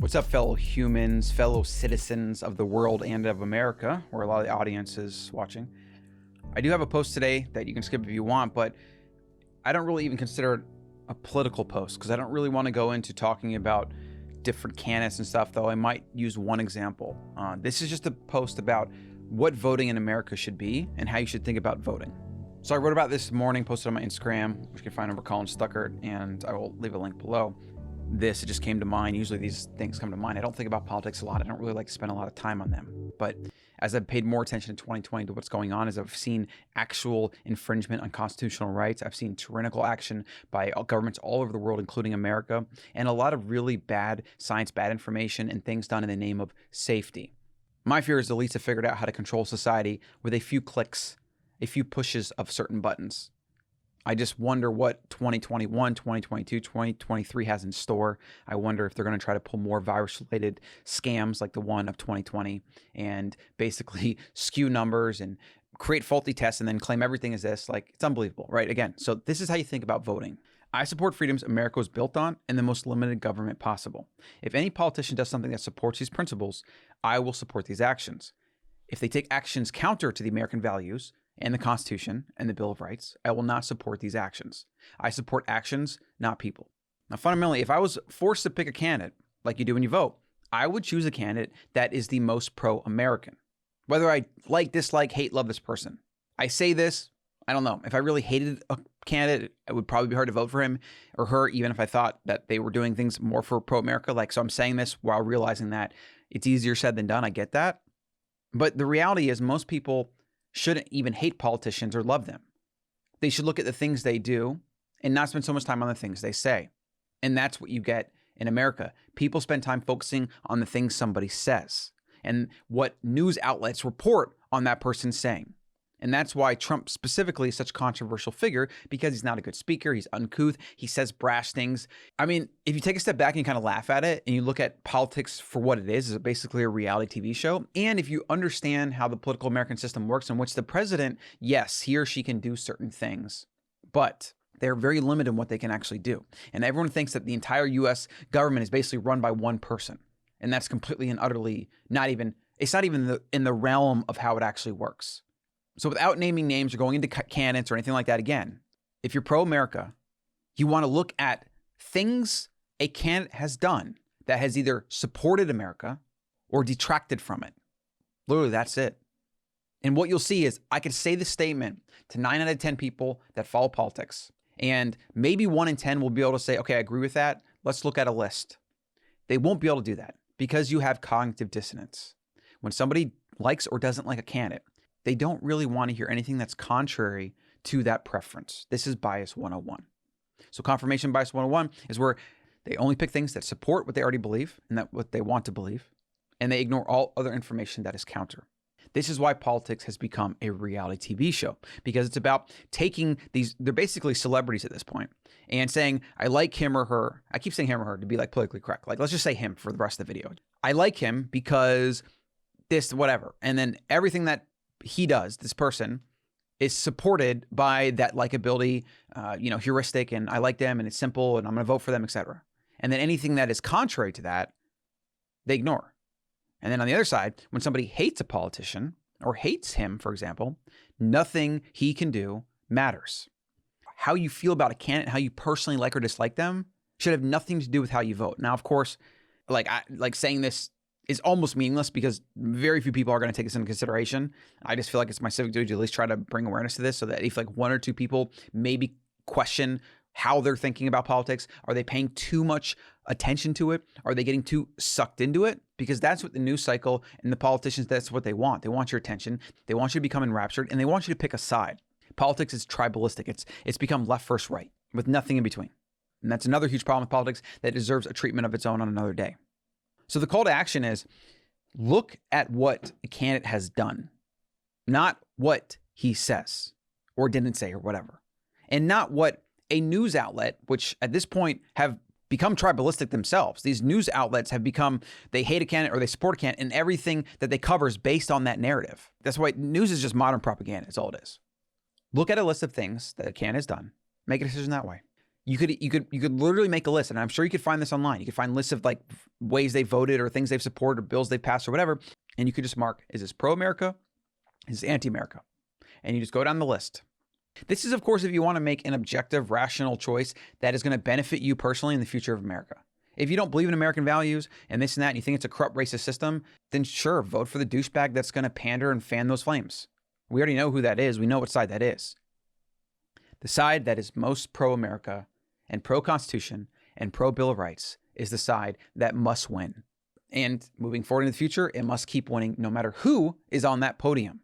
What's up, fellow humans, fellow citizens of the world and of America, where a lot of the audience is watching? I do have a post today that you can skip if you want, but I don't really even consider it a political post because I don't really want to go into talking about different candidates and stuff, though I might use one example. This is just a post about what voting in America should be and how you should think about voting. So I wrote about this morning, posted on my Instagram, which you can find over Colin, and I will leave a link below. It just came to mind. Usually these things come to mind. I don't think about politics a lot. I don't really like to spend a lot of time on them. But as I've paid more attention in 2020 to what's going on, as I've seen actual infringement on constitutional rights, I've seen tyrannical action by governments all over the world, including America, and a lot of really bad science, bad information, and things done in the name of safety. My fear is the elites have figured out how to control society with a few clicks, a few pushes of certain buttons. I just wonder what 2021, 2022, 2023 has in store. I wonder if they're going to try to pull more virus-related scams like the one of 2020 and basically skew numbers and create faulty tests and then claim everything is this. Like, it's unbelievable, right? Again, so this is how you think about voting. I support freedoms America was built on and the most limited government possible. If any politician does something that supports these principles, I will support these actions. If they take actions counter to the American values and the Constitution and the Bill of Rights, I will not support these actions. I support actions, not people. Now, fundamentally, if I was forced to pick a candidate, like you do when you vote, I would choose a candidate that is the most pro-American. Whether I like, dislike, hate, love this person. I say this, I don't know. If I really hated a candidate, it would probably be hard to vote for him or her, even if I thought that they were doing things more for pro-America. So I'm saying this while realizing that it's easier said than done. I get that. But the reality is most people shouldn't even hate politicians or love them. They should look at the things they do and not spend so much time on the things they say. And that's what you get in America. People spend time focusing on the things somebody says and what news outlets report on that person saying. And that's why Trump specifically is such a controversial figure, because he's not a good speaker. He's uncouth. He says brash things. I mean, if you take a step back and you kind of laugh at it and you look at politics for what it is basically a reality TV show. And if you understand how the political American system works, in which the president, yes, he or she can do certain things, but they're very limited in what they can actually do. And everyone thinks that the entire US government is basically run by one person. And that's completely and utterly it's not even in the realm of how it actually works. So without naming names or going into candidates or anything like that, again, if you're pro-America, you want to look at things a candidate has done that has either supported America or detracted from it. Literally, that's it. And what you'll see is I could say this statement to 9 out of 10 people that follow politics, and maybe 1 in 10 will be able to say, okay, I agree with that. Let's look at a list. They won't be able to do that because you have cognitive dissonance. When somebody likes or doesn't like a candidate, they don't really want to hear anything that's contrary to that preference. This is bias 101. So confirmation bias 101 is where they only pick things that support what they already believe and that what they want to believe, and they ignore all other information that is counter. This is why politics has become a reality TV show, because it's about taking they're basically celebrities at this point, and saying, I like him or her. I keep saying him or her to be like politically correct. Like, let's just say him for the rest of the video. I like him because this, whatever. And then everything that he does, this person, is supported by that likability, heuristic, and I like them and it's simple and I'm going to vote for them, etc. And then anything that is contrary to that, they ignore. And then on the other side, when somebody hates a politician or hates him, for example, nothing he can do matters. How you feel about a candidate, how you personally like or dislike them, should have nothing to do with how you vote. Now, of course, saying this is almost meaningless because very few people are going to take this into consideration. I just feel like it's my civic duty to at least try to bring awareness to this, so that if like 1 or 2 people maybe question how they're thinking about politics, are they paying too much attention to it? Are they getting too sucked into it? Because that's what the news cycle and the politicians, that's what they want. They want your attention. They want you to become enraptured, and they want you to pick a side. Politics is tribalistic. It's become left versus right with nothing in between. And that's another huge problem with politics that deserves a treatment of its own on another day. So the call to action is look at what a candidate has done, not what he says or didn't say or whatever, and not what a news outlet, which at this point have become tribalistic themselves. These news outlets have become, they hate a candidate or they support a candidate, and everything that they cover is based on that narrative. That's why news is just modern propaganda. That's all it is. Look at a list of things that a candidate has done. Make a decision that way. You could literally make a list, and I'm sure you could find this online. You could find lists of like ways they voted or things they've supported or bills they've passed or whatever. And you could just mark, is this pro-America? Is this anti-America? And you just go down the list. This is, of course, if you want to make an objective, rational choice that is going to benefit you personally in the future of America. If you don't believe in American values and this and that, and you think it's a corrupt racist system, then sure, vote for the douchebag that's going to pander and fan those flames. We already know who that is. We know what side that is. The side that is most pro-America and pro-Constitution and pro-Bill of Rights is the side that must win. And moving forward in the future, it must keep winning no matter who is on that podium.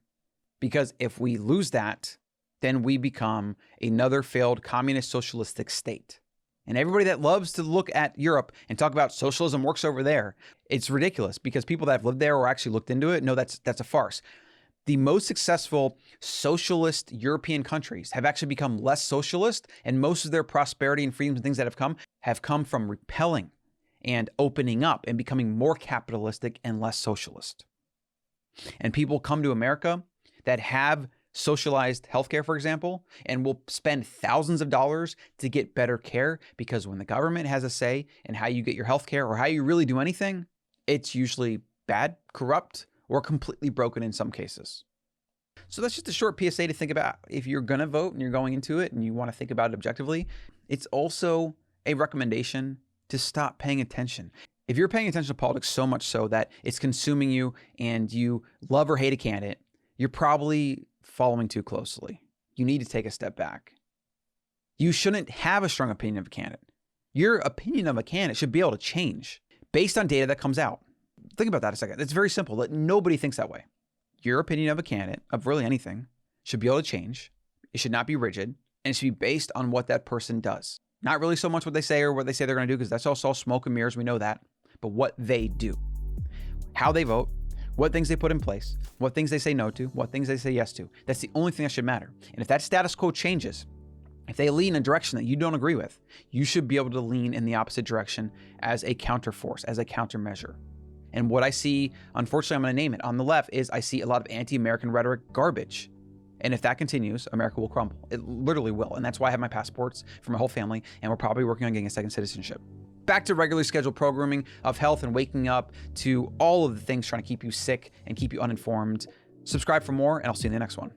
Because if we lose that, then we become another failed communist socialistic state. And everybody that loves to look at Europe and talk about socialism works over there, it's ridiculous because people that have lived there or actually looked into it know that's a farce. The most successful socialist European countries have actually become less socialist, and most of their prosperity and freedoms and things that have come from repelling and opening up and becoming more capitalistic and less socialist. And people come to America that have socialized healthcare, for example, and will spend thousands of dollars to get better care because when the government has a say in how you get your healthcare or how you really do anything, it's usually bad, corrupt, or completely broken in some cases. So that's just a short PSA to think about. If you're going to vote and you're going into it and you want to think about it objectively, it's also a recommendation to stop paying attention. If you're paying attention to politics so much so that it's consuming you and you love or hate a candidate, you're probably following too closely. You need to take a step back. You shouldn't have a strong opinion of a candidate. Your opinion of a candidate should be able to change based on data that comes out. Think about that a second. It's very simple. Nobody thinks that way. Your opinion of a candidate, of really anything, should be able to change. It should not be rigid, and it should be based on what that person does. Not really so much what they say or what they say they're going to do, because that's all smoke and mirrors. We know that. But what they do, how they vote, what things they put in place, what things they say no to, what things they say yes to. That's the only thing that should matter. And if that status quo changes, if they lean in a direction that you don't agree with, you should be able to lean in the opposite direction as a counterforce, as a countermeasure. And what I see, unfortunately, I'm going to name it, on the left is I see a lot of anti-American rhetoric garbage. And if that continues, America will crumble. It literally will. And that's why I have my passports for my whole family. And we're probably working on getting a second citizenship. Back to regularly scheduled programming of health and waking up to all of the things trying to keep you sick and keep you uninformed. Subscribe for more, and I'll see you in the next one.